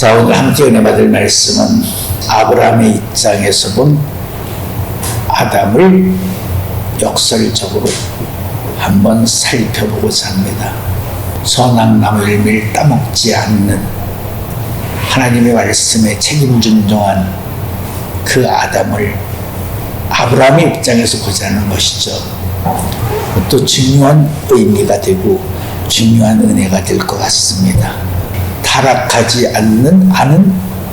자, 오늘 함께 은혜 받을 말씀은 아브라함의 입장에서 본 아담을 역설적으로 한번 살펴보고자 합니다. 선악나무 열매를 따먹지 않는 하나님의 말씀에 책임준종한 그 아담을 아브라함의 입장에서 보자는 것이죠. 또 중요한 의미가 되고 중요한 은혜가 될 것 같습니다. 타락하지 않는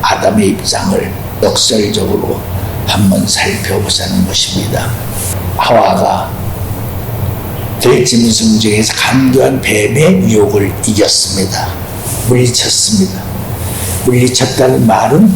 아담의 입장을 역설적으로 한번 살펴보자는 것입니다. 하와가 들짐승 중에서 강교한 뱀의 유혹을 이겼습니다. 물리쳤습니다. 물리쳤다는 말은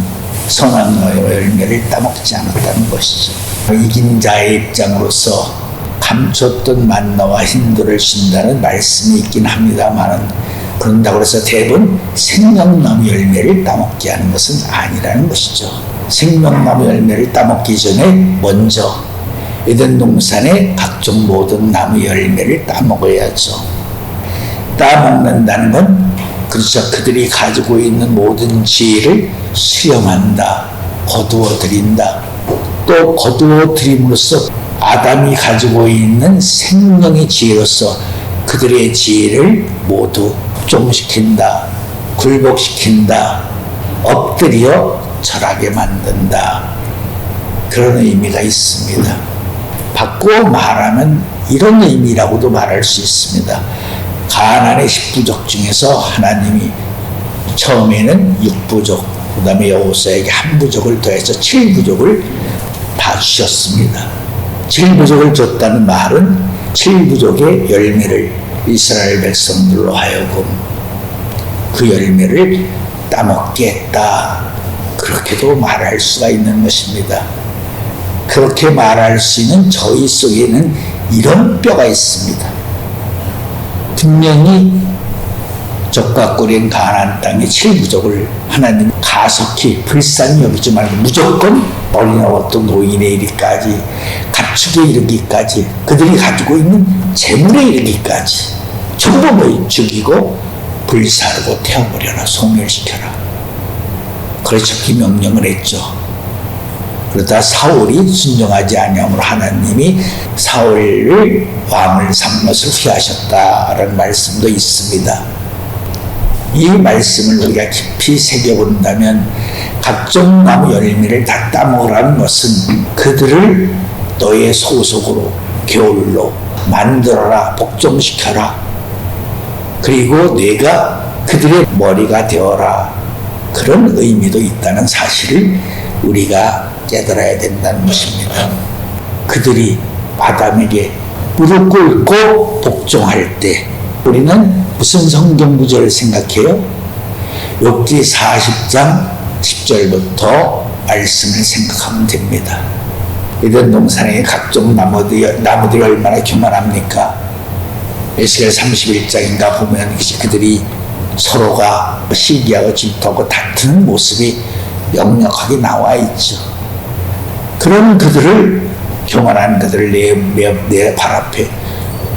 선악나무 열매를 따먹지 않았다는 것이죠. 이긴 자의 입장으로서 감췄던 만나와 힌도를 준다는 말씀이 있긴 합니다만, 그런다고 해서 대부분 생명나무 열매를 따먹게 하는 것은 아니라는 것이죠. 생명나무 열매를 따먹기 전에 먼저 에덴 동산의 각종 모든 나무 열매를 따먹어야죠. 따먹는다는 건 그렇죠. 그들이 가지고 있는 모든 지혜를 수렴한다, 거두어들인다. 또 거두어들임으로써 아담이 가지고 있는 생명의 지혜로서 그들의 지혜를 모두 종시킨다, 굴복시킨다, 엎드려 절하게 만든다. 그런 의미가 있습니다. 바꾸어 말하면 이런 의미라고도 말할 수 있습니다. 가나안의 10부족 중에서 하나님이 처음에는 6부족, 그 다음에 여호수아에게 1부족을 더해서 7부족을 다 주셨습니다. 7부족을 줬다는 말은 7부족의 열매를 이스라엘 백성들로 하여금 그 열매를 따먹게 했다. 그렇게도 말할 수가 있는 것입니다. 그렇게 말할 수 있는 저희 속에는 이런 뼈가 있습니다. 분명히 적과 꿀인 가나안 땅의 7부족을 하나님 가속히 불쌍히 여기지 말고 무조건 어린아이부터 노인에 이르기까지, 가축에 이르기까지, 그들이 가지고 있는 재물에 이르기까지 전부 죽이고 불사르고 태워버려라, 소멸시켜라. 그렇게 명령을 했죠. 그러다 사울이 순종하지 아니함으로 하나님이 사울을 왕을 삼은 것을 후회하셨다라는 말씀도 있습니다. 이 말씀을 우리가 깊이 새겨본다면 각종 나무 열매를 다 따먹으라는 것은 그들을 너의 소속으로, 교울로 만들어라, 복종시켜라. 그리고 내가 그들의 머리가 되어라. 그런 의미도 있다는 사실을 우리가 깨달아야 된다는 것입니다. 그들이 아담에게 무릎 꿇고 복종할 때 우리는 무슨 성경 구절을 생각해요? 욥기 40장 10절부터 말씀을 생각하면 됩니다. 에덴 동산의 각종 나무들이 얼마나 교만합니까? 에스겔 31장인가 보면 그들이 서로가 시기하고 질투하고 다투는 모습이 역력하게 나와 있죠. 그런 그들을, 교만한 그들을 내 발 앞에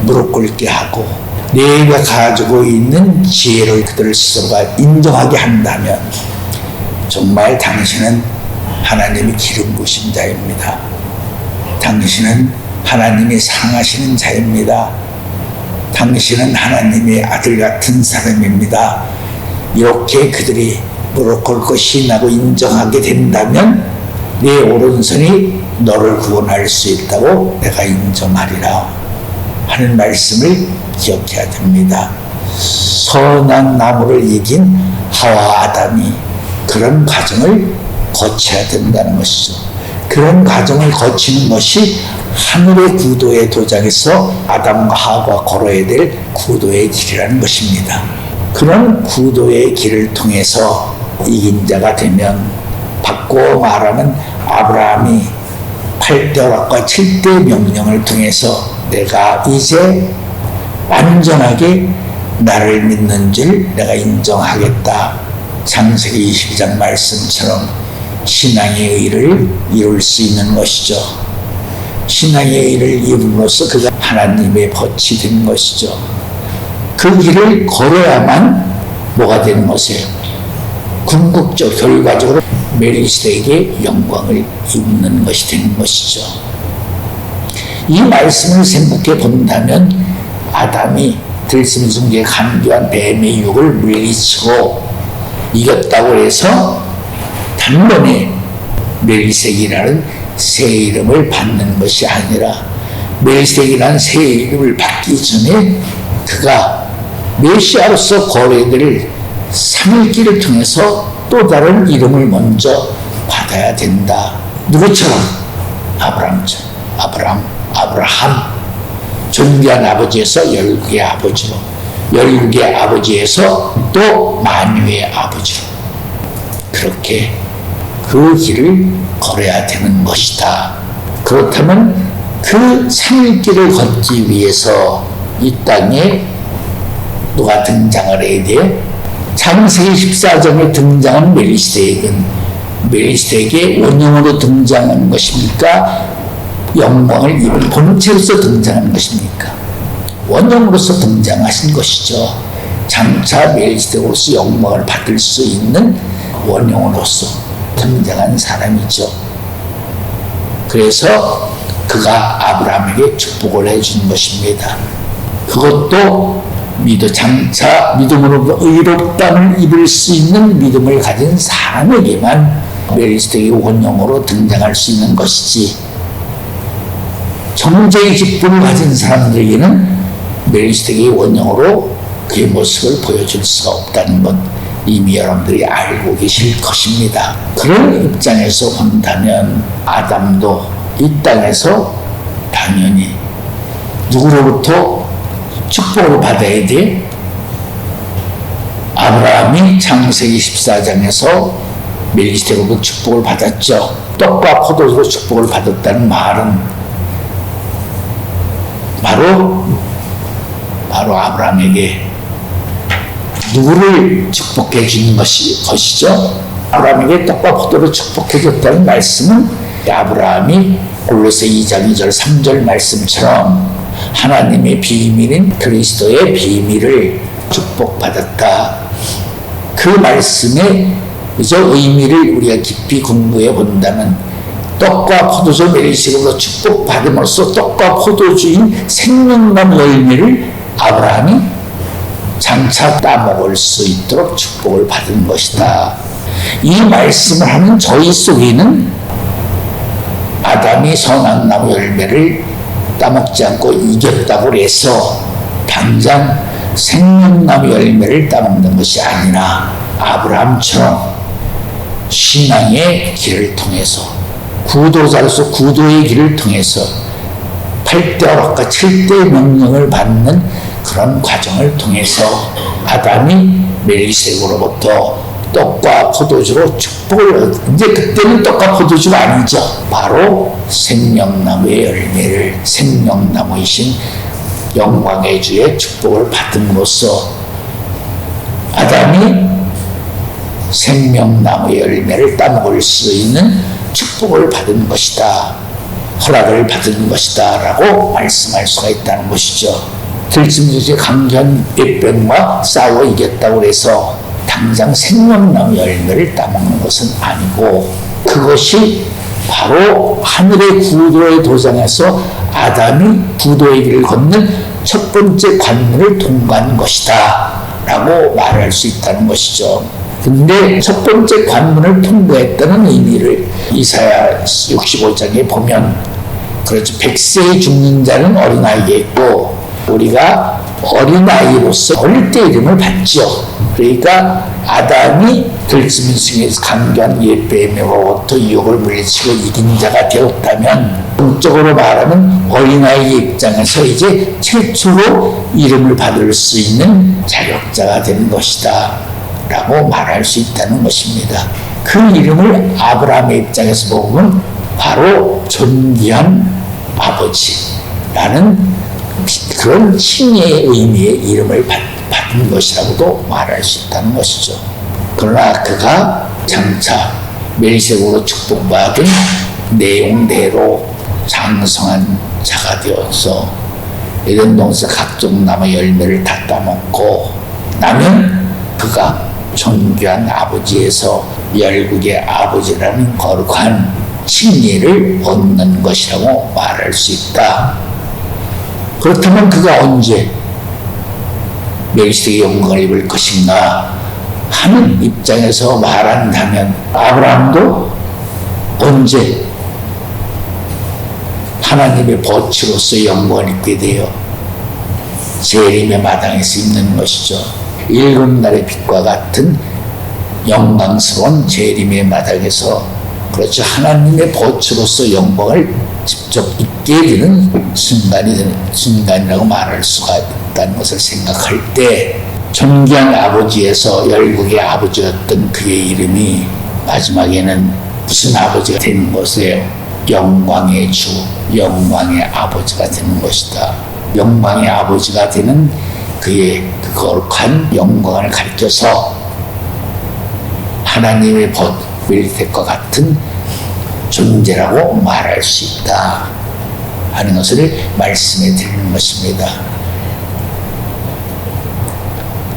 무릎 꿇게 하고 내가 가지고 있는 지혜를 그들 스스로가 인정하게 한다면 정말 당신은 하나님이 기름 부으신 자입니다. 당신은 하나님이 사랑하시는 자입니다. 당신은 하나님의 아들 같은 사람입니다. 이렇게 그들이 무릎 꿇고 시인하고 인정하게 된다면 내 오른손이 너를 구원할 수 있다고 내가 인정하리라 하는 말씀을 기억해야 됩니다. 선한 나무를 이긴 하와 아담이 그런 과정을 거쳐야 된다는 것이죠. 그런 과정을 거치는 것이 하늘의 구도의 도장에서 아담과 하와가 걸어야 될 구도의 길이라는 것입니다. 그런 구도의 길을 통해서 이긴 자가 되면, 바꾸어 말하면 아브라함이 8대 허락과 7대 명령을 통해서 내가 이제 완전하게 나를 믿는 줄 내가 인정하겠다. 창세기 22장 말씀처럼 신앙의 의를 이룰 수 있는 것이죠. 신앙의 의를 이룸으로써 그가 하나님의 벗이 된 것이죠. 그 길을 걸어야만 뭐가 되는 것이에요? 궁극적 결과적으로 멜기세덱에게 영광을 입는 것이 되는 것이죠. 이 말씀을 생각해 본다면 아담이 들짐승의 간교한 뱀의 유혹을 물리치고 이겼다고 해서 단번에 멜기세덱이라는 새 이름을 받는 것이 아니라 멜기세덱이라는 새 이름을 받기 전에 그가 메시아로서 거래될 3일기를 통해서 또 다른 이름을 먼저 받아야 된다. 누구처럼? 아브라함 존귀한 아버지에서 열국의 아버지로, 열국의 아버지에서 또 만유의 아버지로, 그렇게 그 길을 걸어야 되는 것이다. 그렇다면 그 3일길을 걷기 위해서 이 땅에 누가 등장을 해야 돼요? 창세기 14장에 등장한 멜기세덱의 원형으로 등장한 것입니까? 영광을 입은 본체로서 등장한 것입니까? 원형으로서 등장하신 것이죠. 장차 멜기세덱으로서 영광을 받을 수 있는 원형으로서 등장한 사람이죠. 그래서 그가 아브라함에게 축복을 해준 것입니다. 그것도 장차 믿음으로 의롭다함을 입을 수 있는 믿음을 가진 사람에게만 멜기세덱의 원형으로 등장할 수 있는 것이지, 정죄의 직분을 가진 사람들에게는 멜기세덱의 원형으로 그의 모습을 보여줄 수가 없다는 건 이미 여러분들이 알고 계실 것입니다. 그런 입장에서 본다면 아담도 이 땅에서 당연히 누구로부터 축복을 받아야 돼? 아브라함이 창세기 14장에서 멜기세덱으로부터 축복을 받았죠. 떡과 포도주로 축복을 받았다는 말은 바로 아브라함에게 누구를 축복해 주는 것이죠? 아브라함에게 떡과 포도를 축복해 줬다는 말씀은 아브라함이 골로새 2장 2절 3절 말씀처럼 하나님의 비밀인 그리스도의 비밀을 축복받았다. 그 말씀의 의미를 우리가 깊이 공부해 본다면 떡과 포도주 멜기세덱으로 축복받음으로써 떡과 포도주인 생명나무 열매를 아브라함이 장차 따먹을 수 있도록 축복을 받은 것이다. 이 말씀을 하는 저희 속에는 아담이 선한 나무 열매를 따먹지 않고 이겼다고 해서 당장 생명나무 열매를 따먹는 것이 아니라 아브라함처럼 신앙의 길을 통해서 구도자로서 구도의 길을 통해서 8대 허락과 7대 명령을 받는 그런 과정을 통해서 아담이 멜기세덱으로부터 떡과 포도주로 축복을 이제 그때는 떡과 포도주가 아니죠. 바로 생명나무의 열매를 생명나무이신 영광의 주의 축복을 받음으로써 아담이 생명나무의 열매를 따먹을 수 있는 축복을 받은 것이다, 허락을 받은 것이다 라고 말씀할 수가 있다는 것이죠. 들짐승의 강견 맷병과 싸워 이겼다고 해서 당장 생명나무 열매를 따먹는 것은 아니고, 그것이 바로 하늘의 구도의 도장에서 아담이 구도의 길을 걷는 첫 번째 관문을 통과한 것이다 라고 말할 수 있다는 것이죠. 근데 첫 번째 관문을 통과했다는 의미를 이사야 65장에 보면 그렇죠. 100세에 죽는 자는 어린아이에 있고, 우리가 어린아이로서 어릴 때 이름을 받죠. 그러니까 아담이 들짐승에서 강교한 옛뱀으로부터 유혹을 물리치고 이긴 자가 되었다면, 본적으로 말하면 어린아이의 입장에서 이제 최초로 이름을 받을 수 있는 자격자가 되는 것이다 라고 말할 수 있다는 것입니다. 그 이름을 아브라함의 입장에서 보면 바로 존귀한 아버지라는 그런 칭의 의미의 이름을 받은 것이라고도 말할 수 있다는 것이죠. 그러나 그가 장차 멜기세덱으로 축복받은 내용대로 장성한 자가 되어서 에덴 동산 각종 나무 열매를 다 따먹고 나면 그가 존귀한 아버지에서 열국의 아버지라는 거룩한 칭의를 얻는 것이라고 말할 수 있다. 그렇다면 그가 언제 멜기세덱의 영광을 입을 것인가 하는 입장에서 말한다면 아브라함도 언제 하나님의 보치로서 영광을 입게 되어 재림의 마당에서 입는 것이죠. 일곱 날의 빛과 같은 영광스러운 재림의 마당에서, 그렇죠, 하나님의 보치로서 영광을 직접 입게 되는 순간이라고 말할 수가 있다는 것을 생각할 때, 존귀한 아버지에서 열국의 아버지였던 그의 이름이 마지막에는 무슨 아버지가 되는 것이에요? 영광의 주, 영광의 아버지가 되는 것이다. 영광의 아버지가 되는 그의 그 거룩한 영광을 가리켜서 하나님의 멜기세덱과 같은 존재라고 말할 수 있다 하는 것을 말씀해 드리는 것입니다.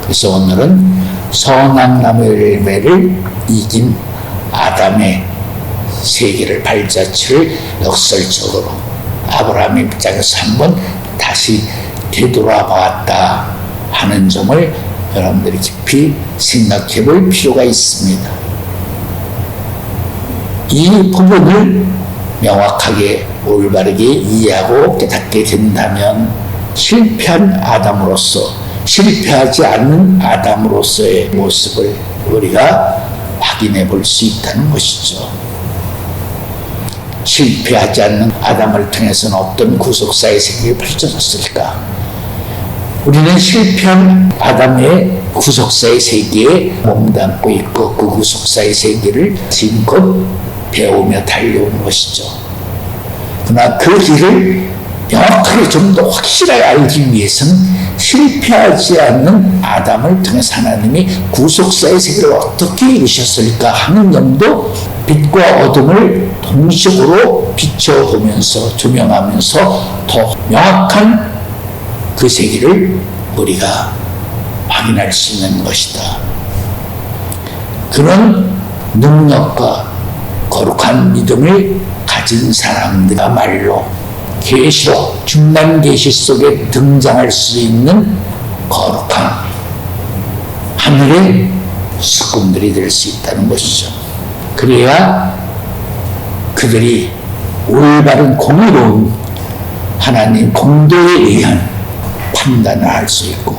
그래서 오늘은 선악나무 열매를 이긴 아담의 세계를 발자취를 역설적으로 아브라함의 입장에서 한번 다시 되돌아봤다 하는 점을 여러분들이 깊이 생각해 볼 필요가 있습니다. 이 부분을 명확하게 올바르게 이해하고 깨닫게 된다면 실패한 아담으로서, 실패하지 않는 아담으로서의 모습을 우리가 확인해 볼 수 있다는 것이죠. 실패하지 않는 아담을 통해서는 어떤 구속사의 세계가 펼쳐졌을까? 우리는 실패한 아담의 구속사의 세계에 몸담고 있고 그 구속사의 세계를 지금껏 배우며 달려오는 것이죠. 그러나 그 길을 명확하게 좀 더 확실하게 알기 위해서는 실패하지 않는 아담을 통해서 하나님이 구속사의 세계를 어떻게 이루셨을까 하는 점도 빛과 어둠을 동시으로 비춰보면서 조명하면서 더 명확한 그 세계를 우리가 확인할 수 있는 것이다. 그런 능력과 거룩한 믿음을 가진 사람들이야말로 계시록, 중난 계시 속에 등장할 수 있는 거룩한 하늘의 수금들이 될 수 있다는 것이죠. 그래야 그들이 올바른 공의로운 하나님 공도에 의한 판단을 할 수 있고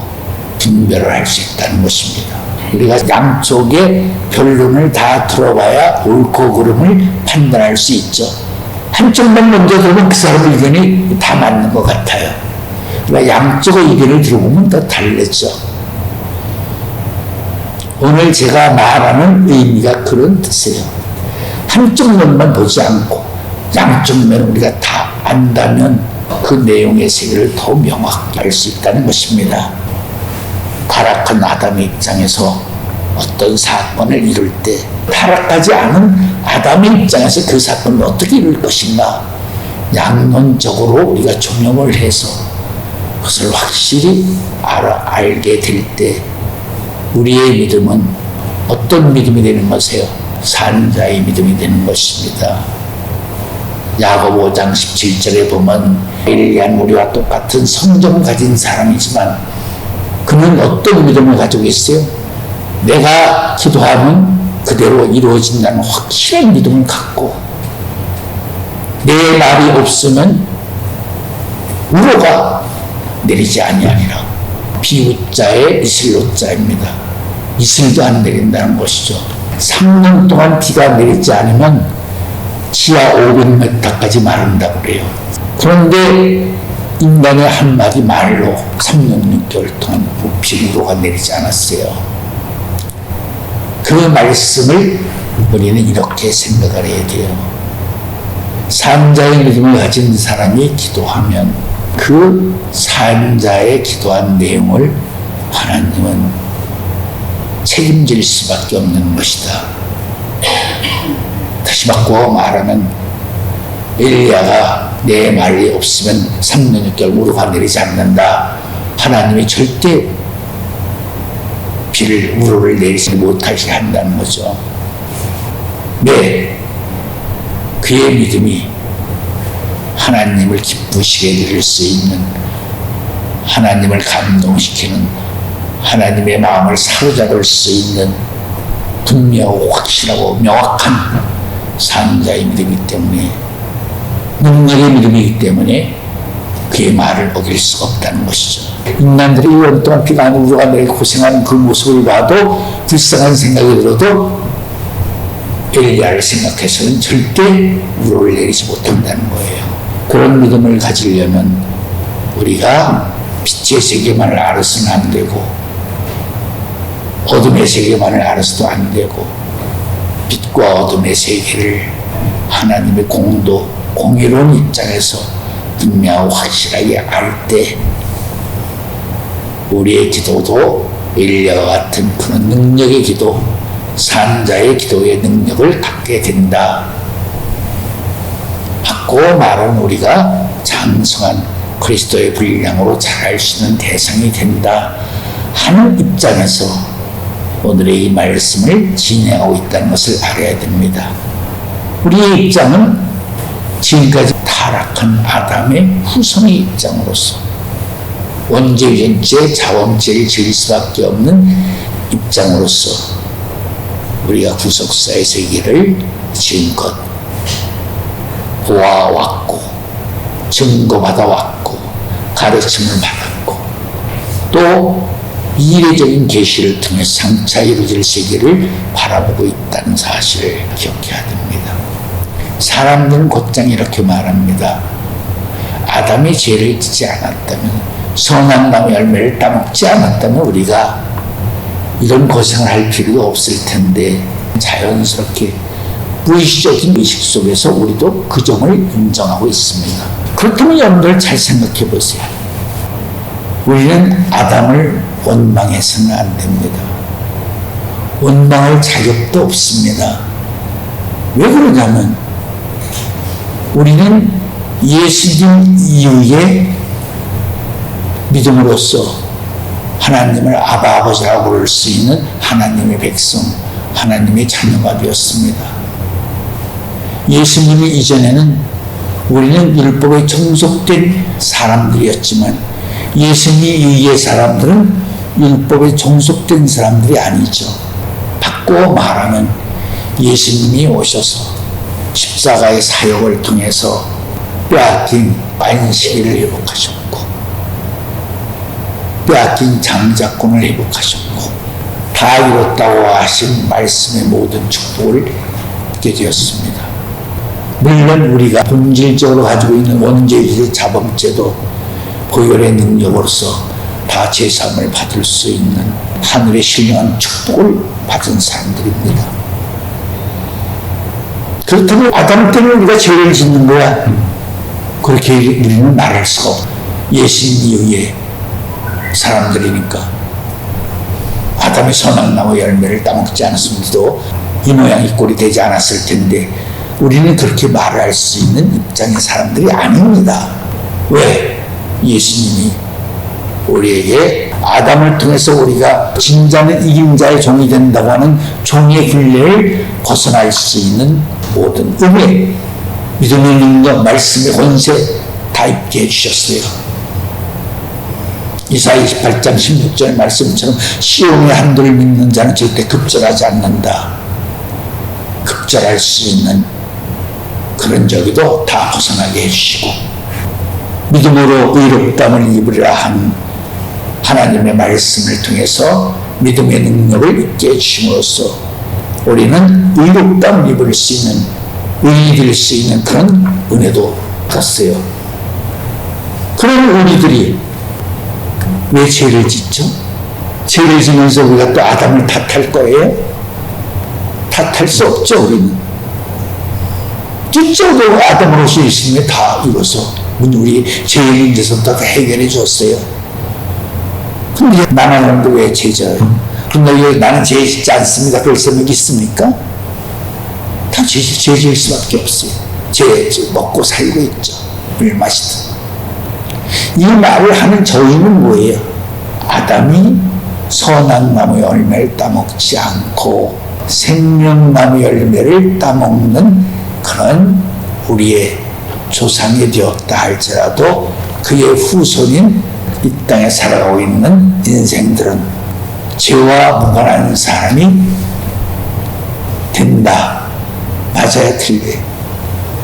분별을 할 수 있다는 것입니다. 우리가 양쪽의 변론을 다 들어봐야 옳고 그름을 판단할 수 있죠. 한쪽만 먼저 들으면 그 사람 의견이 다 맞는 것 같아요. 그러니까 양쪽의 의견을 들어보면 더 다르죠. 오늘 제가 말하는 의미가 그런 뜻이에요. 한쪽 면만 보지 않고 양쪽 면을 우리가 다 안다면 그 내용의 세계를 더 명확히 알 수 있다는 것입니다. 타락한 아담의 입장에서 어떤 사건을 이룰 때 타락하지 않은 아담의 입장에서 그 사건을 어떻게 이룰 것인가 양론적으로 우리가 조명을 해서 그것을 확실히 알게 될 때 우리의 믿음은 어떤 믿음이 되는 것이에요? 산자의 믿음이 되는 것입니다. 야고보 5장 17절에 보면 엘리야는 우리와 똑같은 성정을 가진 사람이지만 그는 어떤 믿음을 가지고 있어요? 내가 기도하면 그대로 이루어진다는 확실한 믿음을 갖고 내 말이 없으면 우로가 내리지 아니하리라. 비우자의 이슬로자입니다. 이슬도 안 내린다는 것이죠. 3년 동안 비가 내리지 않으면 지하 500m까지 마른다고 그래요. 그런데 인간의 한마디 말로 3년 6개월 동안 비우로가 내리지 않았어요. 그 말씀을 우리는 이렇게 생각을 해야 돼요. 산자의 믿음을 가진 사람이 기도하면 그 산자의 기도한 내용을 하나님은 책임질 수밖에 없는 것이다. 다시 바꿔 말하면 엘리야가 내 말이 없으면 3년 6개월 우루가 내리지 않는다. 하나님이 절대 비를 우로를 내리지 못하게 한다는 거죠. 네, 그의 믿음이 하나님을 기쁘시게 드릴 수 있는, 하나님을 감동시키는, 하나님의 마음을 사로잡을 수 있는 분명하고 확실하고 명확한 산자의 믿음이기 때문에, 능력의 믿음이기 때문에 그의 말을 어길 수가 없다는 것이죠. 인간들이 1년 동안 비가 안 오고 내리 고생하는 그 모습을 봐도 불쌍한 생각이 들어도 엘리야를 생각해서는 절대 우로를 내리지 못한다는 거예요. 그런 믿음을 가지려면 우리가 빛의 세계만을 알아서는 안 되고, 어둠의 세계만을 알아서도 안 되고, 빛과 어둠의 세계를 하나님의 공의로운 입장에서 분명하고 확실하게 알 때 우리의 기도도 엘리야와 같은 그런 능력의 기도, 산자의 기도의 능력을 갖게 된다. 받고 말은 우리가 장성한 그리스도의 분량으로 자랄 수 있는 대상이 된다 하는 입장에서 오늘의 이 말씀을 진행하고 있다는 것을 알아야 됩니다. 우리의 입장은 지금까지 타락한 아담의 후손의 입장으로서 원죄, 자원죄를 지을 수밖에 없는 입장으로서 우리가 구속사의 세계를 지금껏 보아왔고, 증거받아왔고, 가르침을 받았고, 또 이례적인 계시를 통해 장차 이루어질 세계를 바라보고 있다는 사실을 기억해야 됩니다. 사람들은 곧장 이렇게 말합니다. 아담이 죄를 짓지 않았다면, 선한 나무 열매를 따먹지 않았다면 우리가 이런 고생을 할 필요가 없을 텐데, 자연스럽게 무의식적인 의식 속에서 우리도 그 점을 인정하고 있습니다. 그렇다면 여러분들 잘 생각해 보세요. 우리는 아담을 원망해서는 안 됩니다. 원망할 자격도 없습니다. 왜 그러냐면 우리는 예수님 이후에 믿음으로써 하나님을 아버지라고 부를 수 있는 하나님의 백성, 하나님의 자녀가 되었습니다. 예수님이 이전에는 우리는 율법에 종속된 사람들이었지만 예수님 이후의 사람들은 율법에 종속된 사람들이 아니죠. 바꿔 말하면 예수님이 오셔서 십자가의 사역을 통해서 빼앗긴 안식일을 회복하셨고, 빼앗긴 장자권을 회복하셨고, 다 이뤘다고 하신 말씀의 모든 축복을 얻게 되었습니다. 물론 우리가 본질적으로 가지고 있는 원죄의 자범죄도 보혈의 능력으로서 다 제사함을 받을 수 있는 하늘의 신령한 축복을 받은 사람들입니다. 그렇다면 아담 때문에 우리가 죄를 짓는 거야. 그렇게 우리는 말할 수가 없어. 예수님 이후에 사람들이니까. 아담이 선악 나무 열매를 따먹지 않았음에도 이 모양 이 꼴이 되지 않았을 텐데 우리는 그렇게 말할 수 있는 입장의 사람들이 아닙니다. 왜? 예수님이 우리에게 아담을 통해서 우리가 진자는 이긴 자의 종이 된다고 하는 종의 굴레를 벗어날 수 있는 모든 은혜, 믿음의 능력, 말씀의 권세 다 입게 해주셨어요. 이사야 28장 16절 말씀처럼 시온의 한도를 믿는 자는 절대 급절하지 않는다. 급절할 수 있는 그런 적에도 다 벗어나게 해주시고, 믿음으로 의롭다함을 입으리라 한 하나님의 말씀을 통해서 믿음의 능력을 있게 해주심으로써 우리는 의롭다함을 입을 수 있는, 의인이 될 수 있는 그런 은혜도 받았어요. 그런 우리들이 왜 죄를 짓죠? 죄를 지면서 우리가 또 아담을 탓할 거예요? 탓할 수 없죠. 우리는 진짜로 아담으로서 예수님이 다 이뤄서 우리 죄의 문제에서 다 해결해 줬어요. 근데 나는 왜 죄져요? 근데 나는 죄 짓지 않습니다. 그럴 수 있습니까? 다 죄 지을 수밖에 없어요. 죄 먹고 살고 있죠. 물 마시든. 이 말을 하는 저희는 뭐예요? 아담이 선한 나무 열매를 따먹지 않고 생명나무 열매를 따먹는 그런 우리의 조상이 되었다 할지라도 그의 후손인 이 땅에 살아가고 있는 인생들은 죄와 무관한 사람이 된다. 맞아야 틀려.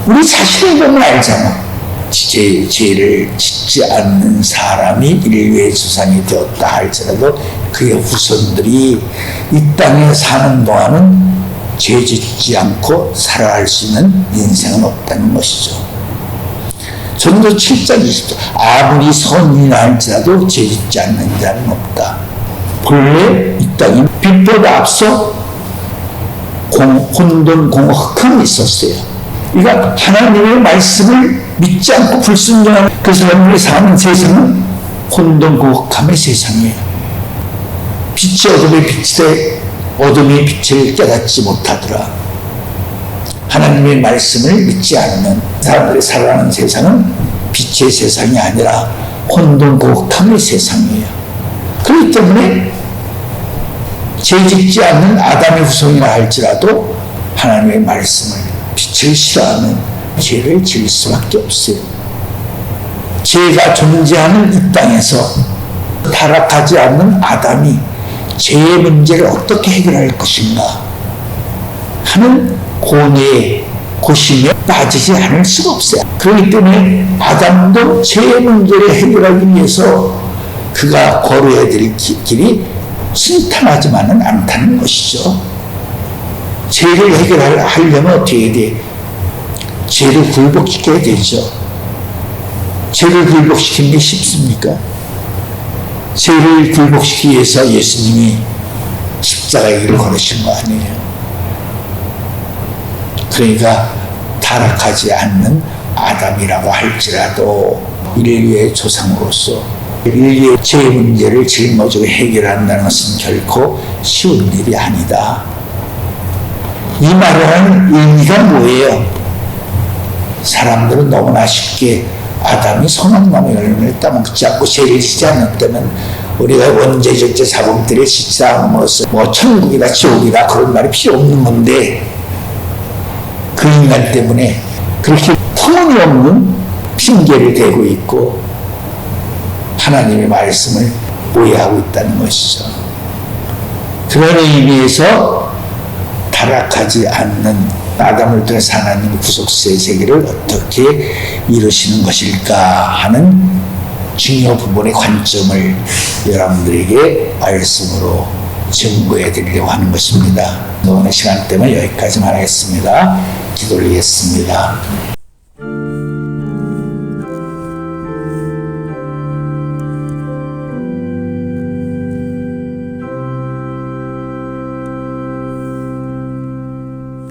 우리 자신을 보면 알잖아. 죄를 짓지 않는 사람이 인류의 조상이 되었다 할지라도 그의 후손들이 이 땅에 사는 동안은 죄 짓지 않고 살아갈 수 있는 인생은 없다는 것이죠. 전도 7장 20절 아무리 선인이라 할지라도 죄 짓지 않는 자는 없다. 본래 이 땅에 빛보다 앞서 혼돈공허함이 있었어요. 그러니까 하나님의 말씀을 믿지 않고 불순종하는 그 사람들이 사는 세상은 혼돈공허함의 세상이에요. 빛이 어둠의 빛에 어둠이 빛을 깨닫지 못하더라. 하나님의 말씀을 믿지 않는 사람들이 살아가는 세상은 빛의 세상이 아니라 혼돈공허함의 세상이에요. 그렇기 때문에 죄 짓지 않는 아담의 후손이라 할지라도 하나님의 말씀을 빛을 싫어하는 죄를 지을 수밖에 없어요. 죄가 존재하는 이 땅에서 타락하지 않는 아담이 죄의 문제를 어떻게 해결할 것인가 하는 고뇌에 고심에 빠지지 않을 수가 없어요. 그렇기 때문에 아담도 죄의 문제를 해결하기 위해서 그가 걸어야 될 길이 순탄하지만은 않다는 것이죠. 죄를 해결하려면 어떻게 해야 돼? 죄를 굴복시켜야 되죠. 죄를 굴복시키는 게 쉽습니까? 죄를 굴복시키기 위해서 예수님이 십자가의 길을 걸으신 거 아니에요. 그러니까 타락하지 않는 아담이라고 할지라도 인류의 조상으로서 인류의 죄 문제를 짊어지고 해결한다는 것은 결코 쉬운 일이 아니다. 이 말을 하는 의미가 뭐예요? 사람들은 너무나 쉽게 아담이 선한 나무 열매를 따먹지 않고 죄를 지지 않았다면 우리가 원죄적죄 자범들의 십사함으로써 천국이다 지옥이다 그런 말이 필요 없는 건데 그 인간 때문에 그렇게 터무니없는 핑계를 대고 있고 하나님의 말씀을 오해하고 있다는 것이죠. 그런 의미에서 타락하지 않는 아담을 통해서 하나님의 구속세의 세계를 어떻게 이루시는 것일까 하는 중요 부분의 관점을 여러분들에게 말씀으로 증거해 드리려고 하는 것입니다. 오늘 시간 때문에 여기까지만 하겠습니다. 기도드리겠습니다.